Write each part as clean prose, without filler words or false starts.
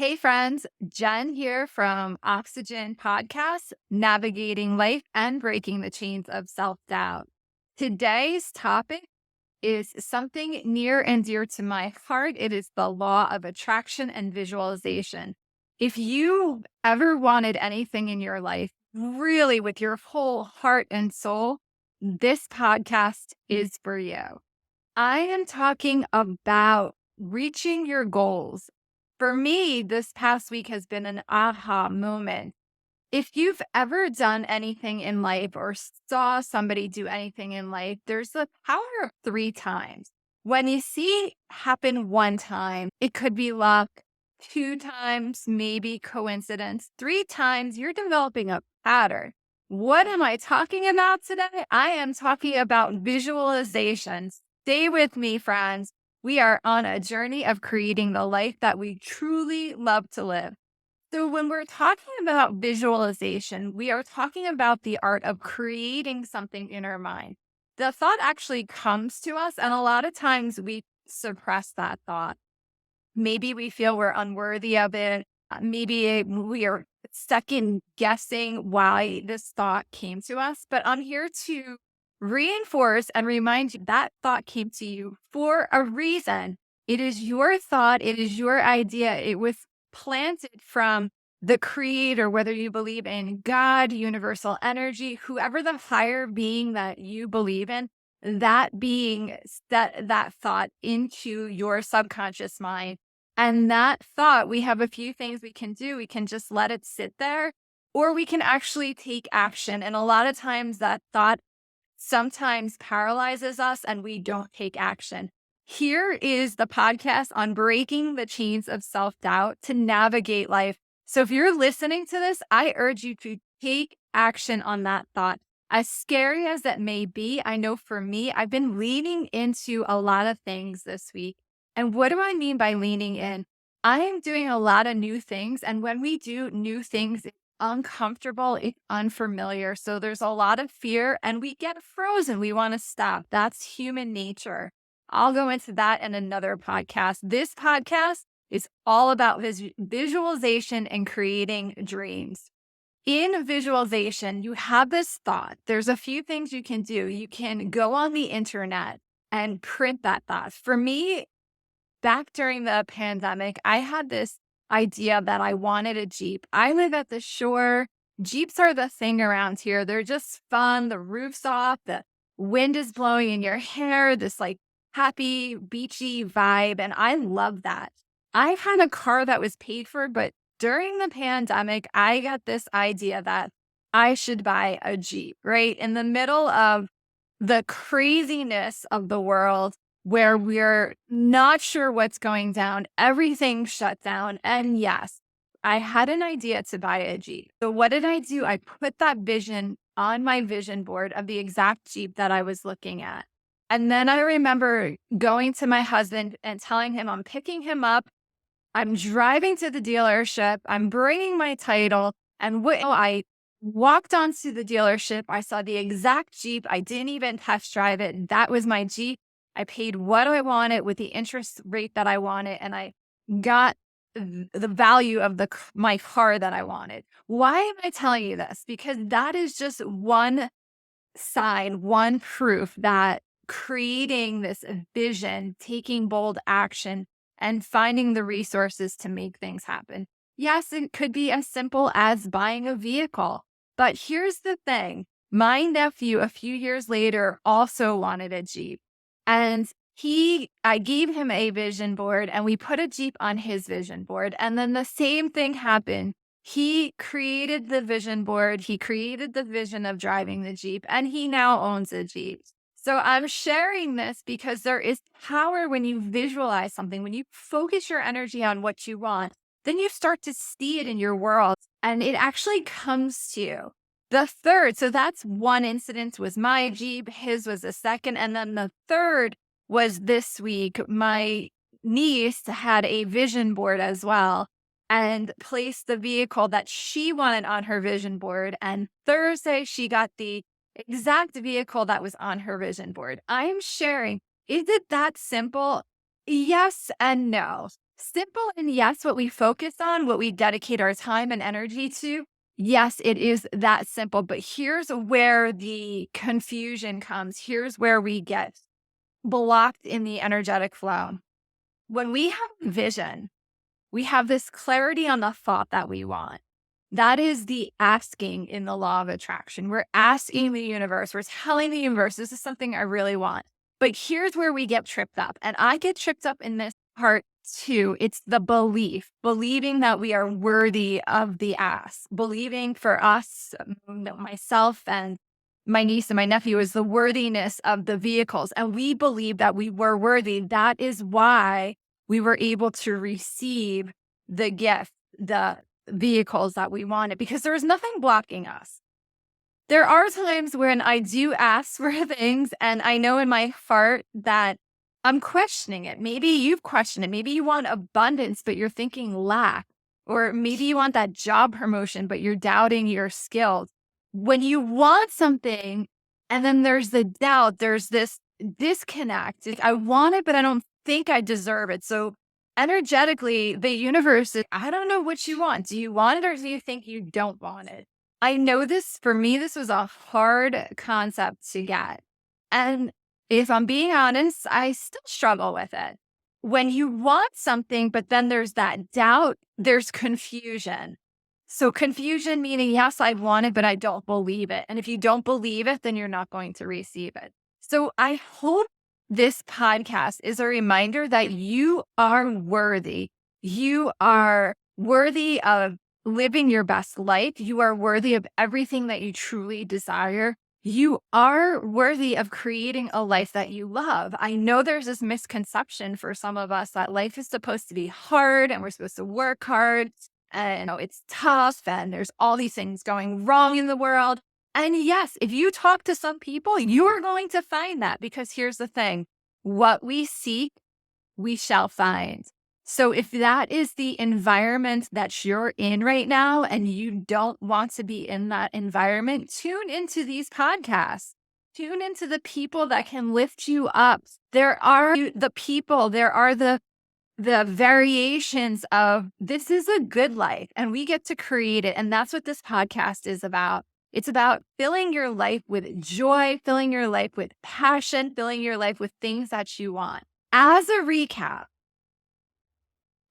Hey friends, Jen here from Oxygen Podcast, navigating life and breaking the chains of self doubt. Today's topic is something near and dear to my heart. It is the law of attraction and visualization. If you ever wanted anything in your life, really with your whole heart and soul, this podcast is for you. I am talking about reaching your goals. For me, this past week has been an aha moment. If you've ever done anything in life or saw somebody do anything in life, there's the power of three times. When you see it happen one time, it could be luck. Two times, maybe coincidence. Three times, you're developing a pattern. What am I talking about today? I am talking about visualizations. Stay with me, friends. We are on a journey of creating the life that we truly love to live. So, when we're talking about visualization, we are talking about the art of creating something in our mind. The thought actually comes to us, and a lot of times we suppress that thought. Maybe we feel we're unworthy of it. Maybe we are second guessing why this thought came to us. But I'm here to reinforce and remind you that thought came to you for a reason. It is your thought, it is your idea. It was planted from the creator, whether you believe in God, universal energy, whoever the higher being that you believe in, that being set that thought into your subconscious mind. And that thought, we have a few things we can do. We can just let it sit there, or we can actually take action. And a lot of times that thought sometimes paralyzes us and we don't take action. Here is the podcast on breaking the chains of self doubt to navigate life. So if you're listening to this, I urge you to take action on that thought. As scary as that may be, I know for me, I've been leaning into a lot of things this week. And what do I mean by leaning in? I am doing a lot of new things. And when we do new things, it's uncomfortable, it's unfamiliar. So there's a lot of fear and we get frozen. We want to stop. That's human nature. I'll go into that in another podcast. This podcast is all about visualization and creating dreams. In visualization, you have this thought. There's a few things you can do. You can go on the internet and print that thought. For me, back during the pandemic, I had this idea that I wanted a Jeep. I live at the shore. Jeeps are the thing around here. They're just fun. The roof's off, the wind is blowing in your hair, this like happy, beachy vibe. And I love that. I've had a car that was paid for, but during the pandemic, I got this idea that I should buy a Jeep, right? In the middle of the craziness of the world where we're not sure what's going down, everything shut down. And yes, I had an idea to buy a Jeep. So what did I do? I put that vision on my vision board of the exact Jeep that I was looking at. And then I remember going to my husband and telling him I'm picking him up. I'm driving to the dealership. I'm bringing my title. And I walked onto the dealership. I saw the exact Jeep. I didn't even test drive it. That was my Jeep. I paid what I wanted with the interest rate that I wanted, and I got the value of my car that I wanted. Why am I telling you this? Because that is just one sign, one proof that creating this vision, taking bold action, and finding the resources to make things happen. Yes, it could be as simple as buying a vehicle. But here's the thing. My nephew, a few years later, also wanted a Jeep. And I gave him a vision board and we put a Jeep on his vision board. And then the same thing happened. He created the vision board. He created the vision of driving the Jeep and he now owns a Jeep. So I'm sharing this because there is power when you visualize something, when you focus your energy on what you want, then you start to see it in your world and it actually comes to you. The third, so that's one incident was my Jeep, his was the second. And then the third was this week. My niece had a vision board as well and placed the vehicle that she wanted on her vision board. And Thursday, she got the exact vehicle that was on her vision board. I am sharing. Is it that simple? Yes and no. Simple and yes, what we focus on, what we dedicate our time and energy to. Yes, it is that simple. But here's where the confusion comes. Here's where we get blocked in the energetic flow. When we have vision, we have this clarity on the thought that we want. That is the asking in the law of attraction. We're asking the universe, we're telling the universe, this is something I really want. But here's where we get tripped up. And I get tripped up in this part too. It's the belief, believing that we are worthy of the ask, believing for us, myself and my niece and my nephew, is the worthiness of the vehicles. And we believe that we were worthy. That is why we were able to receive the gift, the vehicles that we wanted, because there was nothing blocking us. There are times when I do ask for things and I know in my heart that I'm questioning it. Maybe you've questioned it. Maybe you want abundance, but you're thinking lack. Or maybe you want that job promotion, but you're doubting your skills. When you want something and then there's the doubt, there's this disconnect. Like, I want it, but I don't think I deserve it. So energetically, the universe is, I don't know what you want. Do you want it or do you think you don't want it? I know this, for me, this was a hard concept to get. And if I'm being honest, I still struggle with it. When you want something, but then there's that doubt, there's confusion. So confusion meaning, yes, I want it, but I don't believe it. And if you don't believe it, then you're not going to receive it. So I hope this podcast is a reminder that you are worthy. You are worthy of living your best life. You are worthy of everything that you truly desire. You are worthy of creating a life that you love. I know there's this misconception for some of us that life is supposed to be hard and we're supposed to work hard and it's tough and there's all these things going wrong in the world. And yes, if you talk to some people, you're going to find that, because here's the thing: what we seek, we shall find. So if that is the environment that you're in right now and you don't want to be in that environment, tune into these podcasts. Tune into the people that can lift you up. There are the people, there are the variations of this is a good life and we get to create it. And that's what this podcast is about. It's about filling your life with joy, filling your life with passion, filling your life with things that you want. As a recap,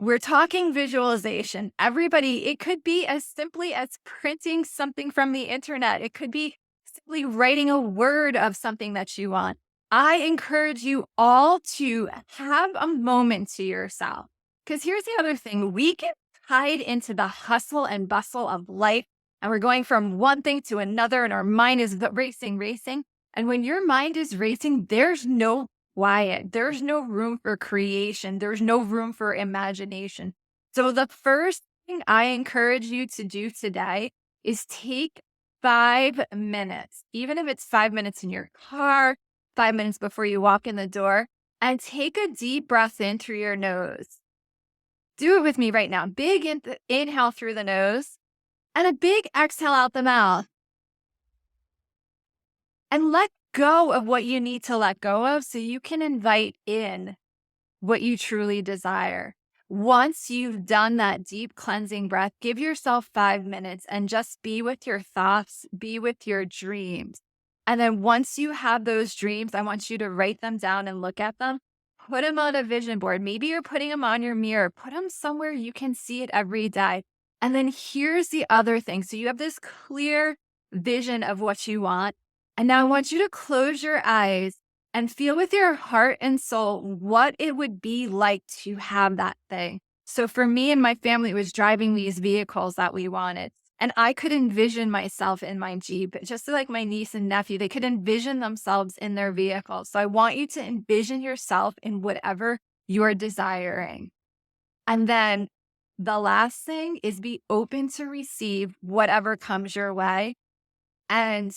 we're talking visualization. Everybody, it could be as simply as printing something from the internet. It could be simply writing a word of something that you want. I encourage you all to have a moment to yourself. Because here's the other thing: we get tied into the hustle and bustle of life, and we're going from one thing to another, and our mind is racing. And when your mind is racing, there's no quiet. There's no room for creation. There's no room for imagination. So the first thing I encourage you to do today is take 5 minutes, even if it's 5 minutes in your car, 5 minutes before you walk in the door, and take a deep breath in through your nose. Do it with me right now. Big inhale through the nose and a big exhale out the mouth. And let go of what you need to let go of so you can invite in what you truly desire. Once you've done that deep cleansing breath, give yourself 5 minutes and just be with your thoughts, be with your dreams. And then once you have those dreams, I want you to write them down and look at them. Put them on a vision board. Maybe you're putting them on your mirror. Put them somewhere you can see it every day. And then here's the other thing. So you have this clear vision of what you want. And now I want you to close your eyes and feel with your heart and soul what it would be like to have that thing. So for me and my family, it was driving these vehicles that we wanted. And I could envision myself in my Jeep, just like my niece and nephew, they could envision themselves in their vehicles. So I want you to envision yourself in whatever you're desiring. And then the last thing is be open to receive whatever comes your way and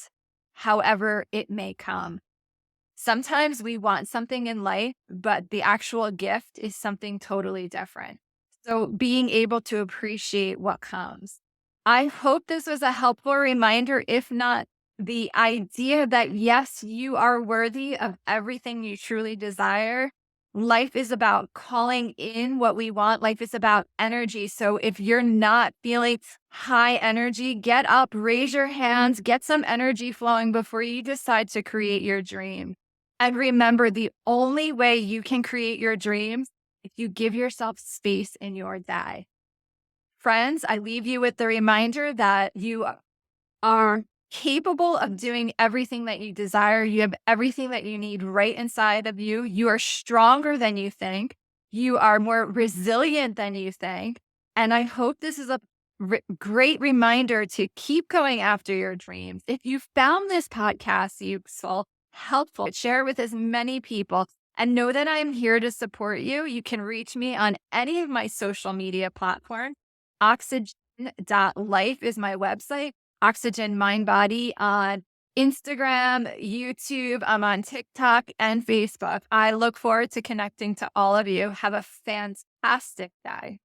however it may come. Sometimes we want something in life, but the actual gift is something totally different. So being able to appreciate what comes. I hope this was a helpful reminder, if not the idea that yes, you are worthy of everything you truly desire. Life is about calling in what we want. Life is about energy. So if you're not feeling high energy, get up, raise your hands, get some energy flowing before you decide to create your dream. And remember, the only way you can create your dreams if you give yourself space in your day. Friends, I leave you with the reminder that you are capable of doing everything that you desire. You have everything that you need right inside of you. You are stronger than you think. You are more resilient than you think. And I hope this is a great reminder to keep going after your dreams. If you found this podcast useful, helpful, share it with as many people and know that I'm here to support you. You can reach me on any of my social media platforms. Oxygen.life is my website. Oxygen Mind Body on Instagram, YouTube. I'm on TikTok and Facebook. I look forward to connecting to all of you. Have a fantastic day.